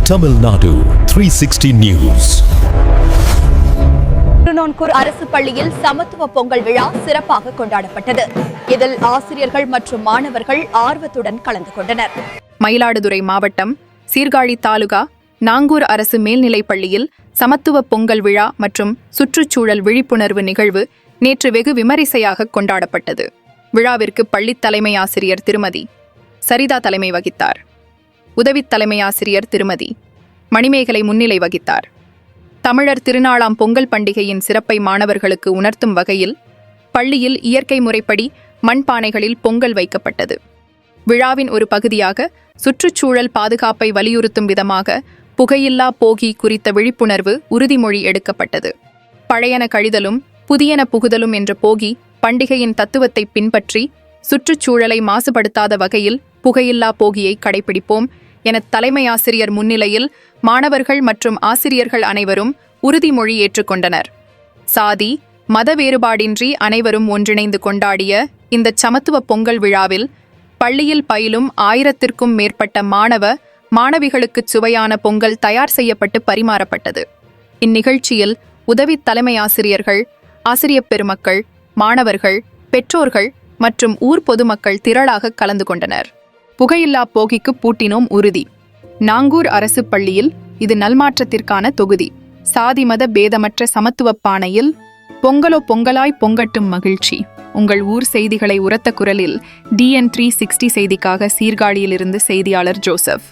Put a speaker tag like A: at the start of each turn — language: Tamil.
A: Tamil Nadu 360 News.
B: திருநான்கூர் அரசு பள்ளியில் சமத்துவ பொங்கல் விழா சிறப்பாக கொண்டாடப்பட்டது. இதில் ஆசிரியர்கள் மற்றும் மாணவர்கள் ஆர்வத்துடன் கலந்து கொண்டனர்.
C: மயிலாடுதுறை மாவட்டம் சீர்காழி தாலுகா நாங்கூர் அரசு மேல்நிலைப் பள்ளியில் சமத்துவ பொங்கல் விழா மற்றும் சுற்றுச்சூழல் விழிப்புணர்வு நிகழ்வு நேற்று வெகு விமரிசையாக கொண்டாடப்பட்டது. விழாவிற்கு பள்ளி தலைமை ஆசிரியர் திருமதி சரிதா தலைமை வகித்தார். உதவித் தலைமை ஆசிரியர் திருமதி மணிமேகலை முன்னிலை வகித்தார். தமிழர் திருநாளாம் பொங்கல் பண்டிகையின் சிறப்பை மாணவர்களுக்கு உணர்த்தும் வகையில் பள்ளியில் இயற்கை முறைப்படி மண்பானைகளில் பொங்கல் வைக்கப்பட்டது. விழாவின் ஒரு பகுதியாக சுற்றுச்சூழல் பாதுகாப்பை வலியுறுத்தும் விதமாக புகையில்லா போகி குறித்த விழிப்புணர்வு உறுதிமொழி எடுக்கப்பட்டது. பழையன கழிதலும் புதியன புகுதலும் என்ற போகி பண்டிகையின் தத்துவத்தை பின்பற்றி சுற்றுச்சூழலை மாசுபடுத்தாத வகையில் புகையில்லா போகியை கடைபிடிப்போம் என தலைமை ஆசிரியர் முன்னிலையில் மாணவர்கள் மற்றும் ஆசிரியர்கள் அனைவரும் உறுதிமொழி ஏற்றுக்கொண்டனர். சாதி மத வேறுபாடின்றி அனைவரும் ஒன்றிணைந்து கொண்டாடிய இந்த சமத்துவ பொங்கல் விழாவில் பள்ளியில் பயிலும் 1000க்கும் மேற்பட்ட மாணவிகளுக்கு சுவையான பொங்கல் தயார் செய்யப்பட்டு பரிமாறப்பட்டது. இந்நிகழ்ச்சியில் உதவி தலைமை ஆசிரியர்கள், ஆசிரியப் பெருமக்கள், மாணவர்கள், பெற்றோர்கள் மற்றும் ஊர் பொதுமக்கள் திரளாக கலந்து கொண்டனர். புகையில்லா போகிக்கு பூட்டினோம் உறுதி. நாங்கூர் அரசு பள்ளியில் இது நல்மாற்றத்திற்கான தொகுதி. சாதி மத பேதமற்ற சமத்துவப் பானையில் பொங்கலோ பொங்கலாய் பொங்கட்டும் மகிழ்ச்சி. உங்கள் ஊர் செய்திகளை உரத்த குரலில் DN 360 செய்திக்காக சீர்காழியிலிருந்து செய்தியாளர் ஜோசப்.